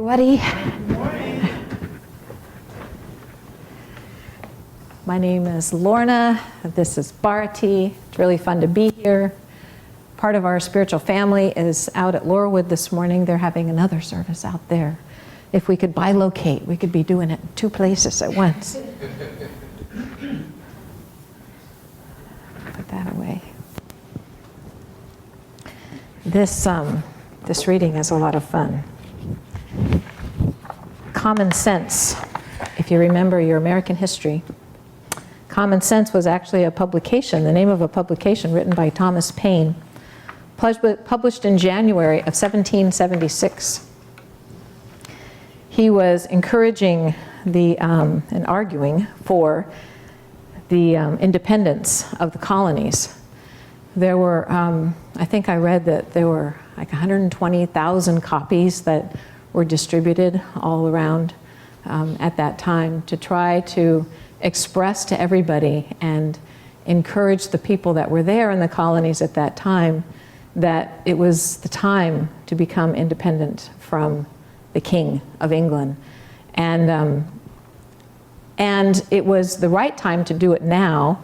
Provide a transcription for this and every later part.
everybody. Good morning. My name is Lorna. This is Bharati. It's really fun to be here. Part of our spiritual family is out at Laurelwood this morning. They're having another service out there. If we could bilocate, we could be doing it in two places at once. Put that away. This reading is a lot of fun. Common Sense. If you remember your American history, Common Sense was actually a publication, the name of a publication written by Thomas Paine, published in January of 1776. He was encouraging and arguing for the independence of the colonies. There were, I think I read that there were like 120,000 copies that were distributed all around at that time to try to express to everybody and encourage the people that were there in the colonies at that time that it was the time to become independent from the King of England. And it was the right time to do it now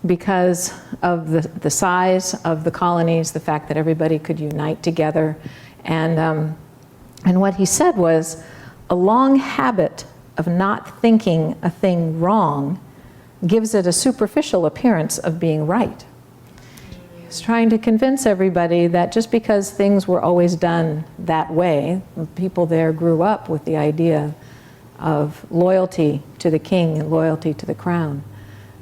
because of the size of the colonies, the fact that everybody could unite together. And what he said was, a long habit of not thinking a thing wrong gives it a superficial appearance of being right. He was trying to convince everybody that just because things were always done that way, people there grew up with the idea of loyalty to the king and loyalty to the crown,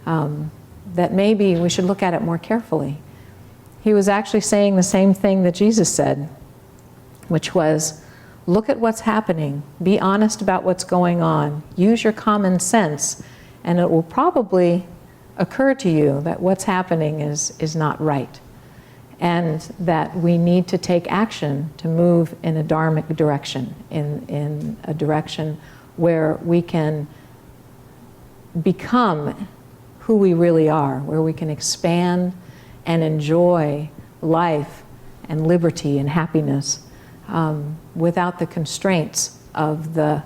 that maybe we should look at it more carefully. He was actually saying the same thing that Jesus said, which was, look at what's happening, be honest about what's going on, use your common sense, and it will probably occur to you that what's happening is not right, and that we need to take action to move in a dharmic direction, in a direction where we can become who we really are, where we can expand and enjoy life and liberty and happiness without the constraints of the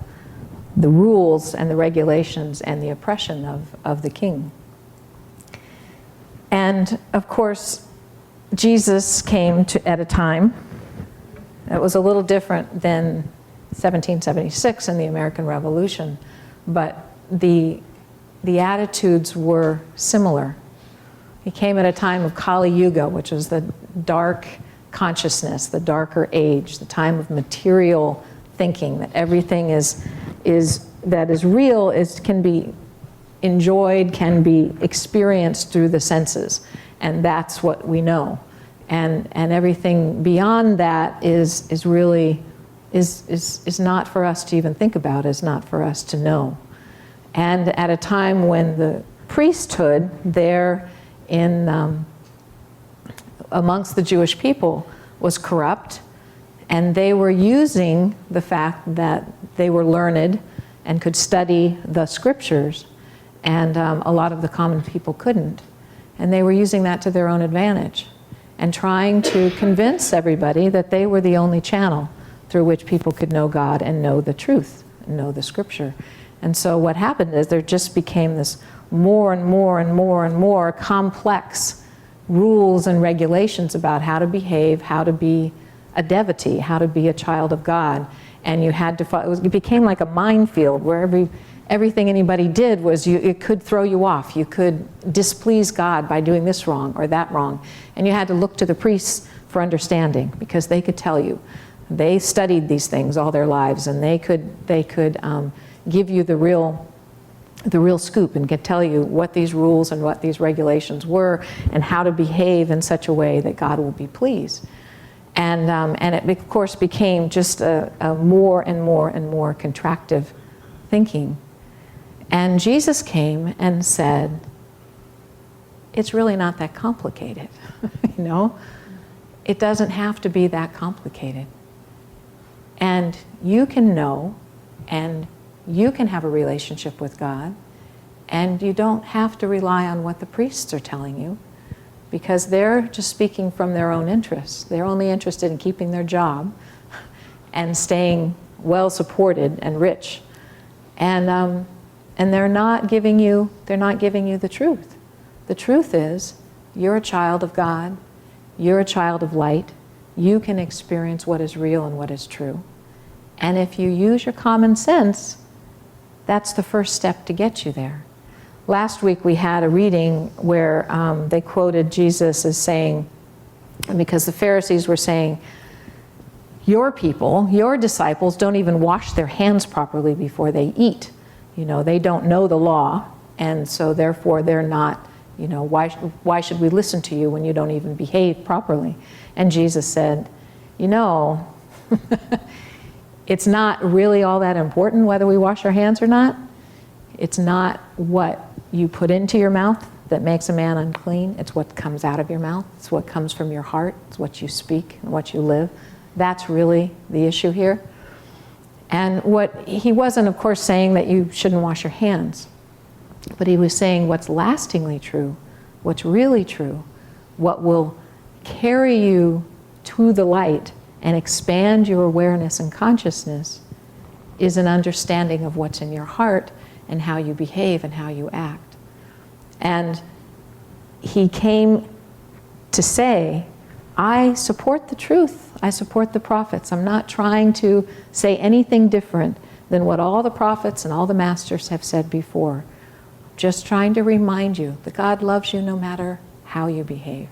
rules and the regulations and the oppression of the king. And of course, Jesus came at a time that was a little different than 1776 and the American Revolution, but the attitudes were similar. He came at a time of Kali Yuga, which was the dark consciousness, the darker age, the time of material thinking, that everything that is real can be enjoyed, can be experienced through the senses, and that's what we know. And everything beyond that is really not for us to even think about, is not for us to know. And at a time when the priesthood there amongst the Jewish people was corrupt, and they were using the fact that they were learned and could study the scriptures, and a lot of the common people couldn't. And they were using that to their own advantage and trying to convince everybody that they were the only channel through which people could know God and know the truth, and know the scripture. And so what happened is there just became this more and more and more and more complex rules and regulations about how to behave, how to be a devotee, how to be a child of God. And you had to, it became like a minefield where everything anybody did was, it could throw you off. You could displease God by doing this wrong or that wrong. And you had to look to the priests for understanding, because they could tell you. They studied these things all their lives, and they could give you the real scoop and could tell you what these rules and what these regulations were and how to behave in such a way that God will be pleased. And it, of course, became just a more and more and more contractive thinking. And Jesus came and said, it's really not that complicated, you know? It doesn't have to be that complicated. And you can know, and you can have a relationship with God, and you don't have to rely on what the priests are telling you, because they're just speaking from their own interests. They're only interested in keeping their job and staying well supported and rich. And they're not giving you the truth. The truth is, you're a child of God, you're a child of light, you can experience what is real and what is true. And if you use your common sense, that's the first step to get you there. Last week we had a reading where they quoted Jesus as saying, because the Pharisees were saying, your people, your disciples don't even wash their hands properly before they eat. You know, they don't know the law, and so therefore they're not, you know, why should we listen to you when you don't even behave properly? And Jesus said, you know, it's not really all that important whether we wash our hands or not. It's not what you put into your mouth that makes a man unclean. It's what comes out of your mouth. It's what comes from your heart. It's what you speak and what you live. That's really the issue here. And what he wasn't, of course, saying that you shouldn't wash your hands, but he was saying what's lastingly true, what's really true, what will carry you to the light and expand your awareness and consciousness is an understanding of what's in your heart and how you behave and how you act. And he came to say, I support the truth. I support the prophets. I'm not trying to say anything different than what all the prophets and all the masters have said before. Just trying to remind you that God loves you no matter how you behave.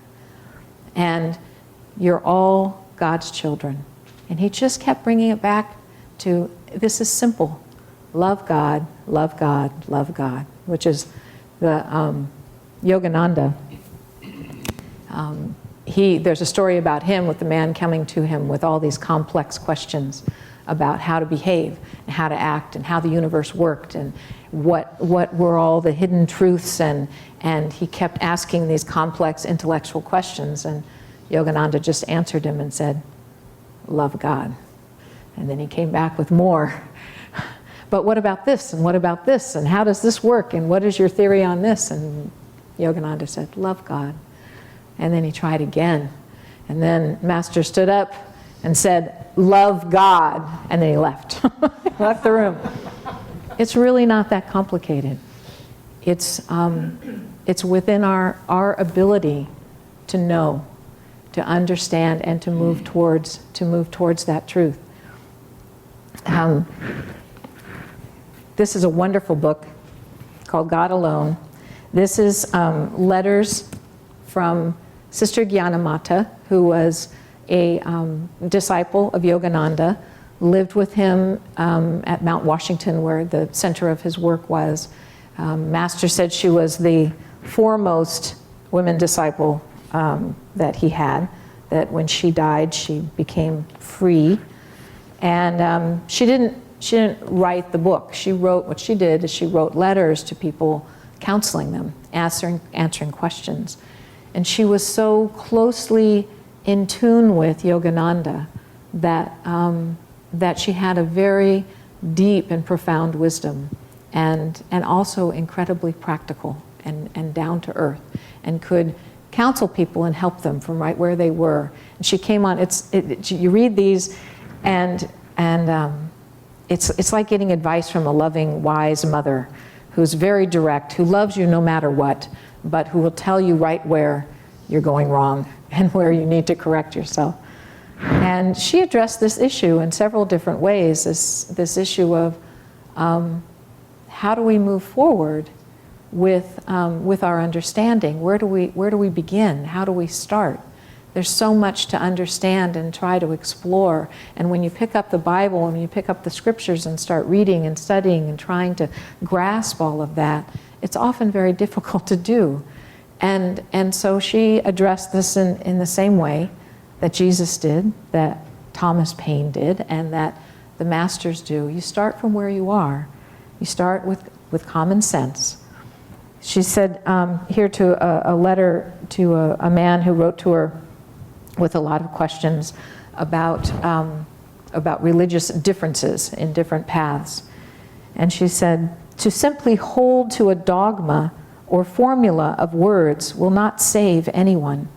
And you're all God's children. And he just kept bringing it back to, this is simple. Love God, love God, love God, which is the Yogananda. There's a story about him with the man coming to him with all these complex questions about how to behave and how to act and how the universe worked and what were all the hidden truths, and he kept asking these complex intellectual questions, and Yogananda just answered him and said, love God. And then he came back with more. But what about this, and what about this, and how does this work, and what is your theory on this? And Yogananda said, love God. And then he tried again. And then Master stood up and said, love God. And then he left. Left the room. It's really not that complicated. It's within our ability to know, to understand, and to move towards that truth. This is a wonderful book called God Alone. This is letters from Sister Gyanamata, who was a disciple of Yogananda, lived with him at Mount Washington, where the center of his work was. Master said she was the foremost women disciple that he had, that when she died, she became free. And she didn't write the book. She wrote, what she did is she wrote letters to people, counseling them, answering questions. And she was so closely in tune with Yogananda that she had a very deep and profound wisdom, and also incredibly practical and down to earth, and could counsel people and help them from right where they were. And she came on, you read these, and it's like getting advice from a loving, wise mother who's very direct, who loves you no matter what, but who will tell you right where you're going wrong and where you need to correct yourself. And she addressed this issue in several different ways, this issue of how do we move forward with our understanding? Where do we begin? How do we start? There's so much to understand and try to explore. And when you pick up the Bible, and when you pick up the scriptures and start reading and studying and trying to grasp all of that, it's often very difficult to do. And so she addressed this in the same way that Jesus did, that Thomas Paine did, and that the masters do. You start from where you are. You start with common sense. She said here to a letter to a man who wrote to her with a lot of questions about religious differences in different paths. And she said, to simply hold to a dogma or formula of words will not save anyone.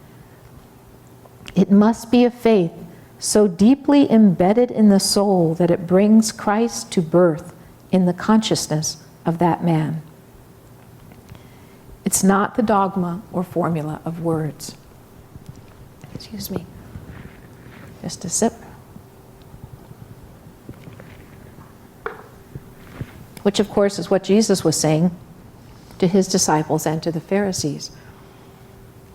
It must be a faith so deeply embedded in the soul that it brings Christ to birth in the consciousness of that man. It's not the dogma or formula of words. Excuse me. Just a sip. Which, of course, is what Jesus was saying to his disciples and to the Pharisees.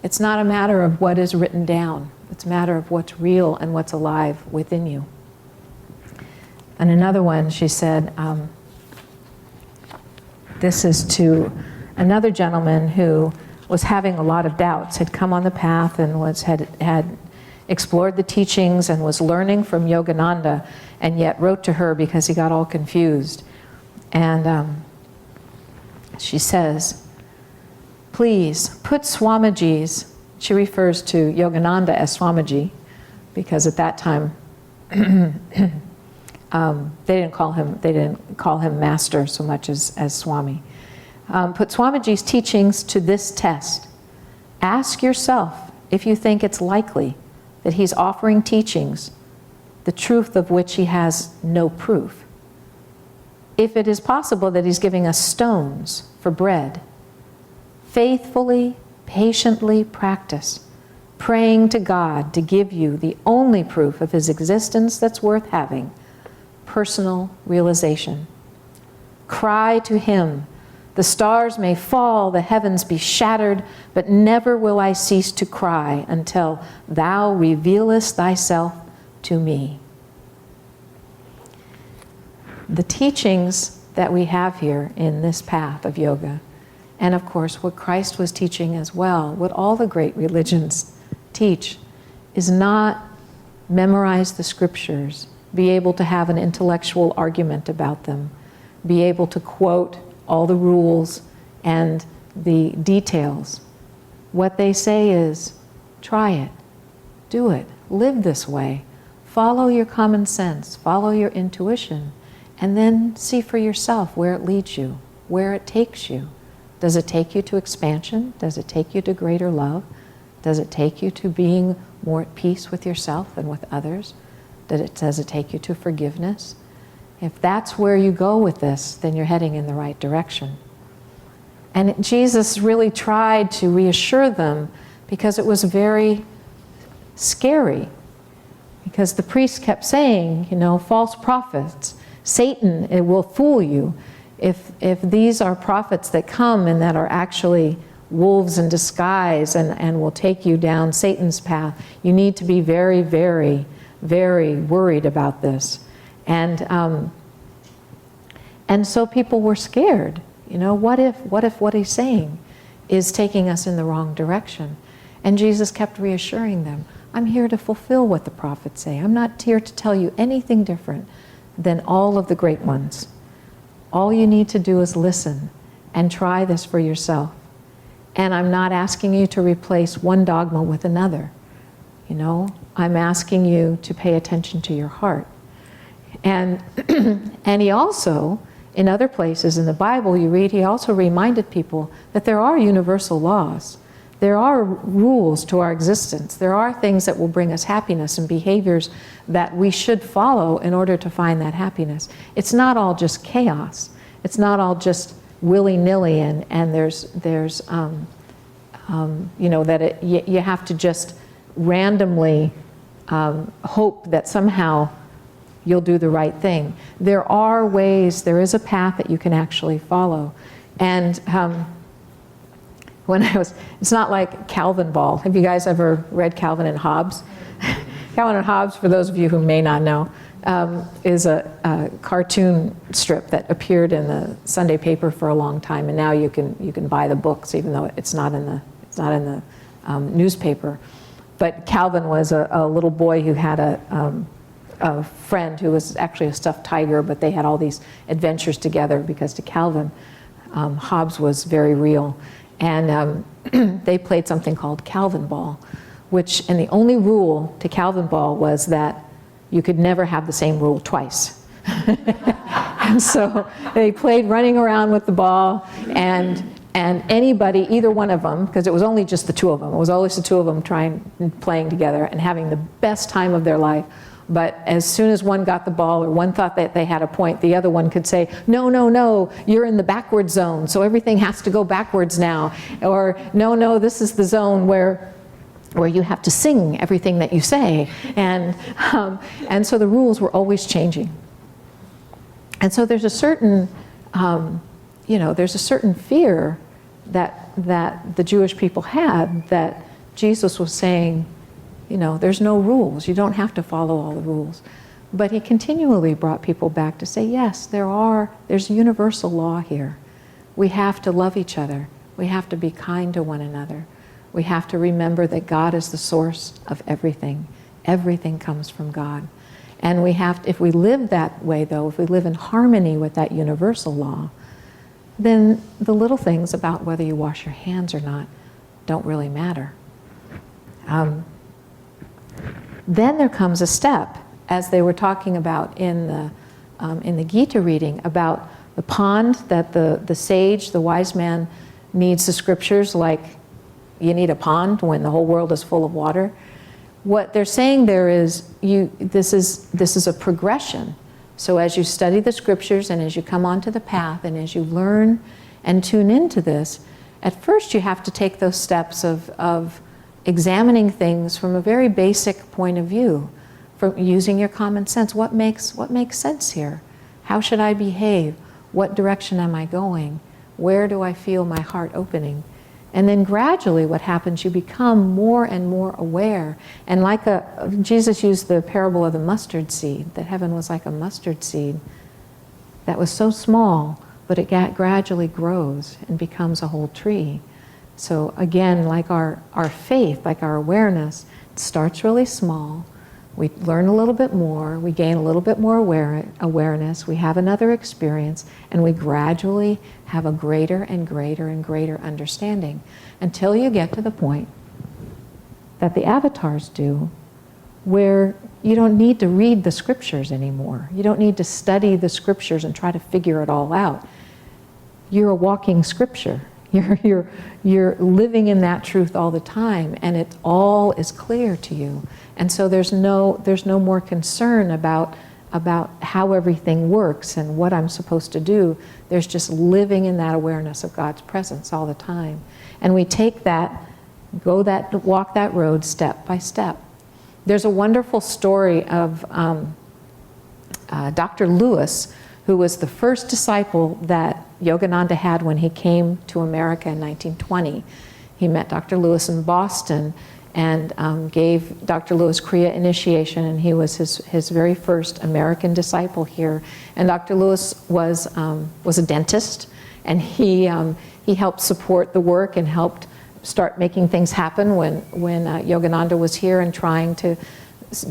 It's not a matter of what is written down. It's a matter of what's real and what's alive within you. And another one, she said, this is to another gentleman who was having a lot of doubts, had come on the path and had explored the teachings and was learning from Yogananda, and yet wrote to her because he got all confused. And she says, please put Swamiji's, she refers to Yogananda as Swamiji, because at that time they didn't call him master so much as Swami. Put Swamiji's teachings to this test. Ask yourself if you think it's likely that he's offering teachings, the truth of which he has no proof. If it is possible that he's giving us stones for bread, faithfully, patiently practice, praying to God to give you the only proof of his existence that's worth having, personal realization. Cry to him, the stars may fall, the heavens be shattered, but never will I cease to cry until thou revealest thyself to me. The teachings that we have here in this path of yoga, and of course what Christ was teaching as well, what all the great religions teach, is not memorize the scriptures, be able to have an intellectual argument about them, be able to quote all the rules and the details. What they say is, try it, do it, live this way, follow your common sense, follow your intuition, and then see for yourself where it leads you, where it takes you. Does it take you to expansion? Does it take you to greater love? Does it take you to being more at peace with yourself and with others? Does it take you to forgiveness? If that's where you go with this, then you're heading in the right direction. And Jesus really tried to reassure them because it was very scary. Because the priests kept saying, false prophets, Satan, it will fool you. If these are prophets that come and that are actually wolves in disguise and will take you down Satan's path, you need to be very, very, very worried about this. And so people were scared. What if what he's saying is taking us in the wrong direction? And Jesus kept reassuring them, I'm here to fulfill what the prophets say. I'm not here to tell you anything different than all of the great ones. All you need to do is listen and try this for yourself. And I'm not asking you to replace one dogma with another. I'm asking you to pay attention to your heart. And and he also, in other places in the Bible you read, he also reminded people that there are universal laws. There are rules to our existence. There are things that will bring us happiness and behaviors that we should follow in order to find that happiness. It's not all just chaos. It's not all just willy-nilly and there's you have to just randomly hope that somehow you'll do the right thing. There are ways, there is a path that you can actually follow. And it's not like Calvin Ball. Have you guys ever read Calvin and Hobbes? Calvin and Hobbes, for those of you who may not know, is a cartoon strip that appeared in the Sunday paper for a long time, and now you can buy the books, even though it's not in the newspaper. But Calvin was a little boy who had a friend who was actually a stuffed tiger, but they had all these adventures together because to Calvin, Hobbes was very real. And they played something called Calvin Ball, and the only rule to Calvin Ball was that you could never have the same rule twice. And so they played running around with the ball, and And anybody, either one of them, because it was only just the two of them, it was always the two of them playing together and having the best time of their life. But as soon as one got the ball or one thought that they had a point, the other one could say, no, no, no, you're in the backward zone, so everything has to go backwards now. Or, no, no, this is the zone where you have to sing everything that you say. And so the rules were always changing. And so there's a certain, there's a certain fear that the Jewish people had, that Jesus was saying, there's no rules. You don't have to follow all the rules. But he continually brought people back to say, yes, there's universal law here. We have to love each other. We have to be kind to one another. We have to remember that God is the source of everything. Everything comes from God. And we have to, if we live that way, though, if we live in harmony with that universal law, then the little things about whether you wash your hands or not don't really matter. Then there comes a step, as they were talking about in the Gita reading, about the pond that the sage, the wise man, needs the scriptures like you need a pond when the whole world is full of water. What they're saying there is, this is a progression. So as you study the scriptures and as you come onto the path and as you learn and tune into this, at first you have to take those steps of examining things from a very basic point of view, from using your common sense. What makes sense here? How should I behave? What direction am I going? Where do I feel my heart opening? And then gradually what happens, you become more and more aware. And Jesus used the parable of the mustard seed, that heaven was like a mustard seed that was so small, but it gradually grows and becomes a whole tree. So again, like our faith, like our awareness, it starts really small. We learn a little bit more, we gain a little bit more awareness, we have another experience, and we gradually have a greater and greater and greater understanding until you get to the point that the avatars do, where you don't need to read the scriptures anymore. You don't need to study the scriptures and try to figure it all out. You're a walking scripture. You're living in that truth all the time, and it all is clear to you. And so there's no more concern about how everything works and what I'm supposed to do. There's just living in that awareness of God's presence all the time. And we take that, walk that road step by step. There's a wonderful story of Dr. Lewis, who was the first disciple that Yogananda had when he came to America in 1920. He met Dr. Lewis in Boston and gave Dr. Lewis Kriya initiation, and he was his very first American disciple here. And Dr. Lewis was a dentist, and he helped support the work and helped start making things happen when Yogananda was here and trying to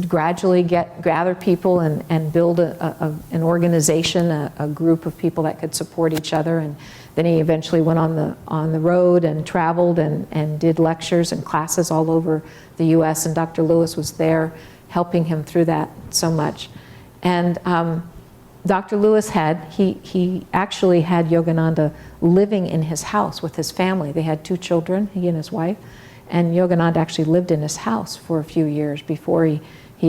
gradually gather people and build an organization, a group of people that could support each other. And then he eventually went on the road and traveled and did lectures and classes all over the US, and Dr. Lewis was there helping him through that so much. And Dr. Lewis he actually had Yogananda living in his house with his family. They had 2 children, he and his wife. And Yogananda actually lived in his house for a few years before he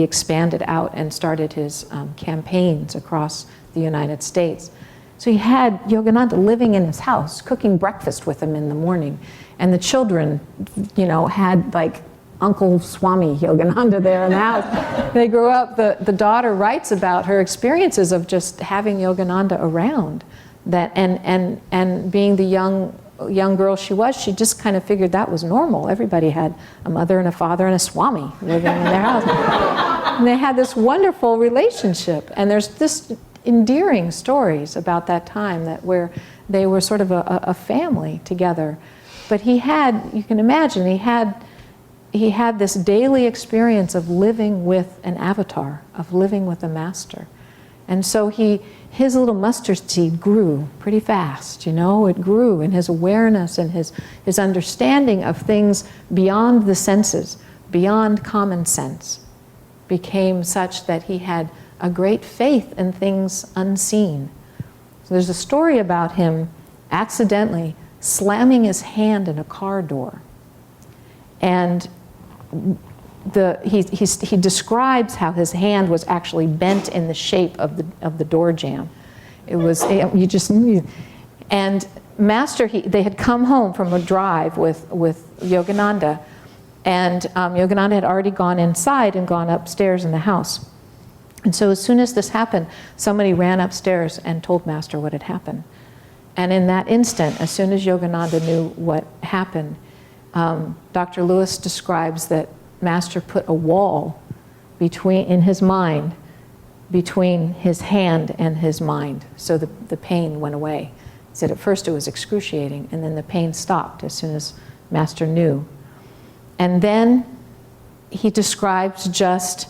expanded out and started his campaigns across the United States. So he had Yogananda living in his house, cooking breakfast with him in the morning. And the children, had like Uncle Swami Yogananda there in the house. They grew up, the daughter writes about her experiences of just having Yogananda around. And being the young girl she was, she just kind of figured that was normal. Everybody had a mother and a father and a Swami living in their house. And they had this wonderful relationship. And there's this endearing stories about that time where they were sort of a family together. But you can imagine, he had this daily experience of living with an avatar, of living with a master. And so his little mustard seed grew pretty fast, it grew in his awareness and his understanding of things beyond the senses, beyond common sense, became such that he had a great faith in things unseen. So there's a story about him accidentally slamming his hand in a car door. And he describes how his hand was actually bent in the shape of the door jamb. It was, and Master, they had come home from a drive with Yogananda, and Yogananda had already gone inside and gone upstairs in the house. And so as soon as this happened, somebody ran upstairs and told Master what had happened. And in that instant, as soon as Yogananda knew what happened, Dr. Lewis describes that Master put a wall in his mind, between his hand and his mind, so the pain went away. He said at first it was excruciating, and then the pain stopped as soon as Master knew. And then he describes just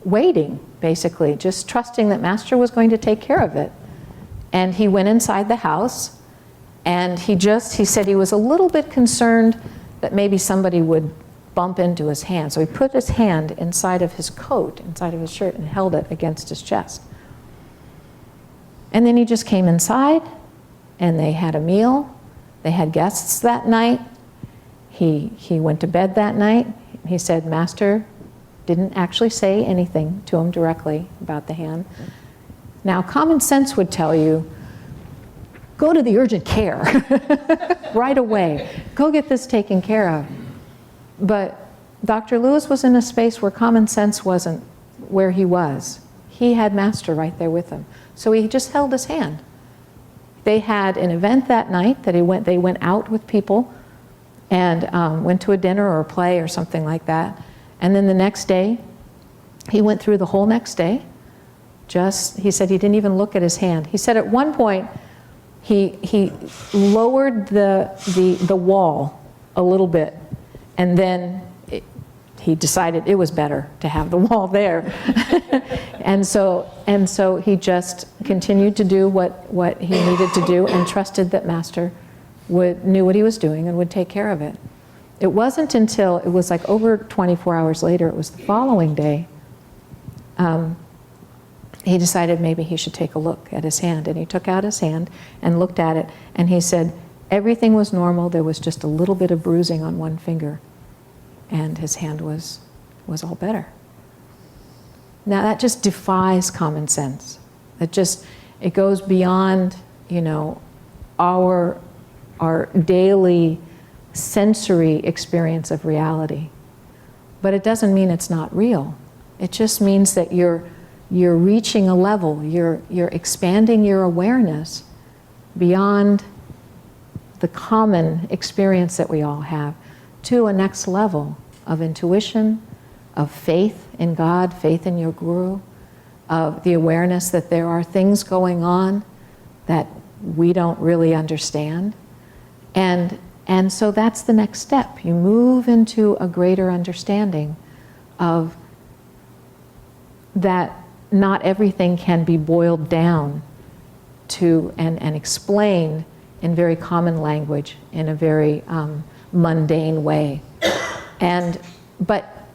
waiting, basically, just trusting that Master was going to take care of it. And he went inside the house, and he said he was a little bit concerned that maybe somebody would bump into his hand. So he put his hand inside of his coat, inside of his shirt, and held it against his chest. And then he just came inside, and they had a meal. They had guests that night. He went to bed that night. He said Master didn't actually say anything to him directly about the hand. Now, common sense would tell you, go to the urgent care right away. Go get this taken care of. But Dr. Lewis was in a space where common sense wasn't where he was. He had Master right there with him. So he just held his hand. They had an event that night that they went out with people and went to a dinner or a play or something like that. And then the next day, he went through the whole next day. He said he didn't even look at his hand. He said at one point, he lowered the wall a little bit, and then he decided it was better to have the wall there. and so he just continued to do what he needed to do and trusted that Master knew what he was doing and would take care of it. It wasn't until it was like over 24 hours later, it was the following day, he decided maybe he should take a look at his hand. And he took out his hand and looked at it, and he said everything was normal. There was just a little bit of bruising on one finger, and his hand was all better. Now that just defies common sense. It goes beyond, our daily sensory experience of reality. But it doesn't mean it's not real. It just means that you're reaching a level, you're expanding your awareness beyond the common experience that we all have to a next level of intuition, of faith in God, faith in your guru, of the awareness that there are things going on that we don't really understand. And so that's the next step. You move into a greater understanding of that not everything can be boiled down to and explained in very common language, in a very mundane way. But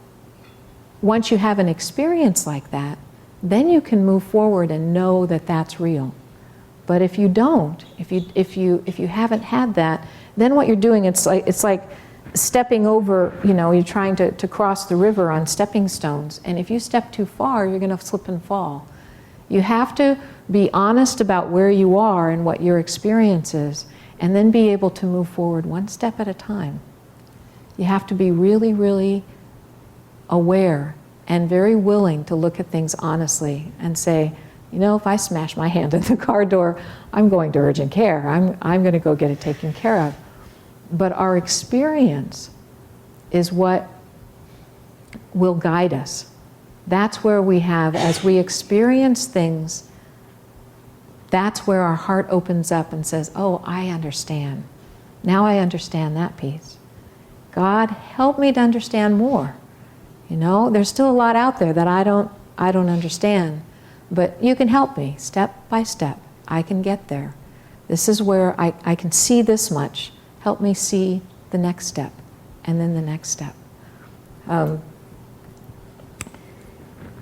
once you have an experience like that, then you can move forward and know that that's real. But if you don't, if you haven't had that, then what you're doing, it's like stepping over, you're trying to cross the river on stepping stones. And if you step too far, you're going to slip and fall. You have to be honest about where you are and what your experience is, and then be able to move forward one step at a time. You have to be really, really aware and very willing to look at things honestly and say, if I smash my hand in the car door, I'm going to urgent care. I'm going to go get it taken care of. But our experience is what will guide us. That's where we have, as we experience things, that's where our heart opens up and says, oh, I understand. Now I understand that piece. God, help me to understand more. There's still a lot out there that I don't understand. But you can help me step by step. I can get there. This is where I can see this much. Help me see the next step, and then the next step.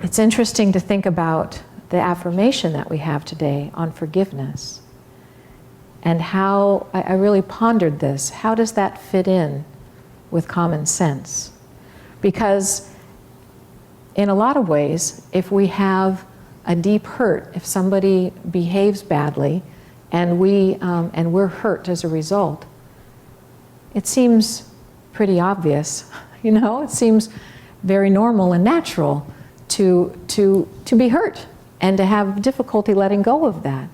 It's interesting to think about the affirmation that we have today on forgiveness. And how, I really pondered this, how does that fit in with common sense? Because in a lot of ways, if we have a deep hurt, if somebody behaves badly and we're hurt as a result, it seems pretty obvious, you know, it seems very normal and natural to be hurt and to have difficulty letting go of that.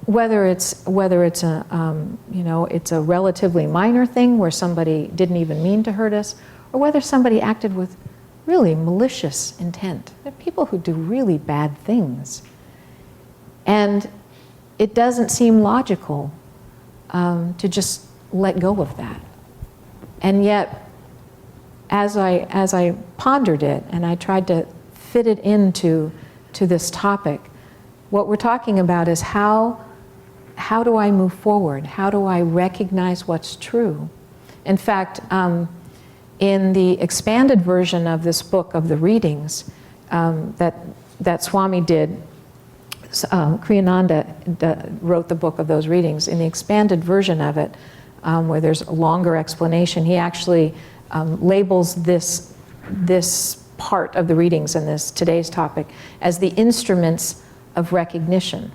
Whether it's a you know, it's a relatively minor thing where somebody didn't even mean to hurt us, or whether somebody acted with really malicious intent. There are people who do really bad things, and it doesn't seem logical to just let go of that. And yet, as I pondered it and I tried to fit it into this topic, what we're talking about is how do I move forward? How do I recognize what's true? In fact, in the expanded version of this book of the readings that Swami did, Kriyananda wrote the book of those readings. In the expanded version of it, where there's a longer explanation, he actually labels this part of the readings in today's topic as the instruments of recognition.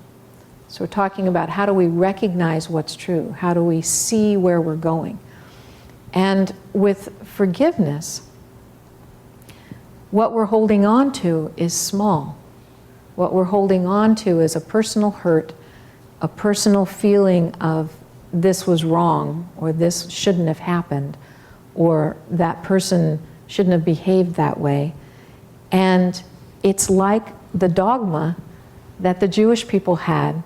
So we're talking about how do we recognize what's true? How do we see where we're going? And with forgiveness, what we're holding on to is small. What we're holding on to is a personal hurt, a personal feeling of this was wrong, or this shouldn't have happened, or that person shouldn't have behaved that way. And it's like the dogma that the Jewish people had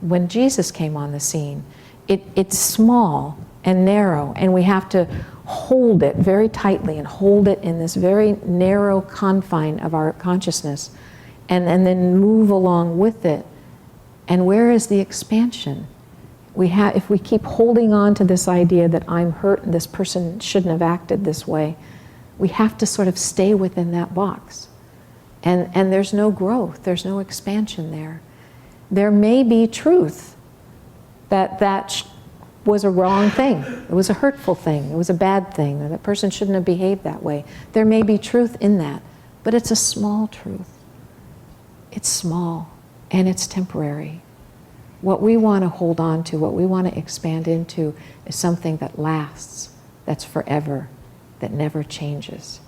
when Jesus came on the scene. It's small and narrow, and we have to hold it very tightly and hold it in this very narrow confine of our consciousness, and then move along with it. And where is the expansion? If we keep holding on to this idea that I'm hurt and this person shouldn't have acted this way, we have to sort of stay within that box. And there's no growth, there's no expansion there. There may be truth that was a wrong thing, it was a hurtful thing, it was a bad thing, that person shouldn't have behaved that way. There may be truth in that, but it's a small truth. It's small and it's temporary. What we want to hold on to, what we want to expand into, is something that lasts, that's forever, that never changes.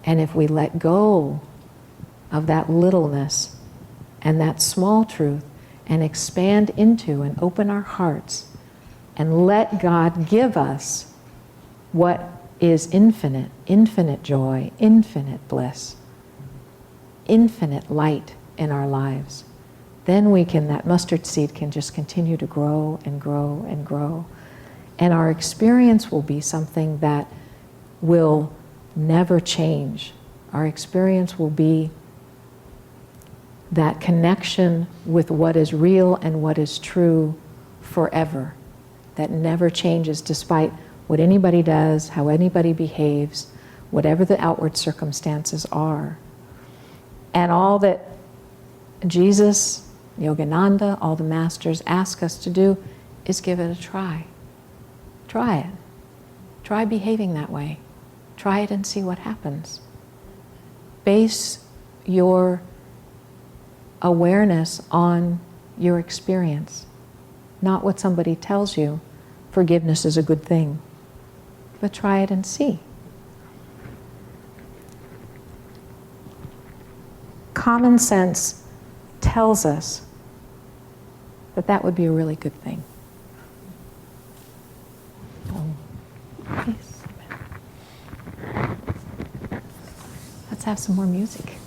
And if we let go of that littleness and that small truth and expand into and open our hearts and let God give us what is infinite, infinite joy, infinite bliss, infinite light in our lives, then that mustard seed can just continue to grow and grow and grow. And our experience will be something that will never change. Our experience will be that connection with what is real and what is true forever, that never changes despite what anybody does, how anybody behaves, whatever the outward circumstances are. And all that Jesus, Yogananda, all the masters ask us to do is give it a try. Try it. Try behaving that way. Try it and see what happens. Base your awareness on your experience, not what somebody tells you. Forgiveness is a good thing, but try it and see. Common sense tells us that that would be a really good thing. Please. Let's have some more music.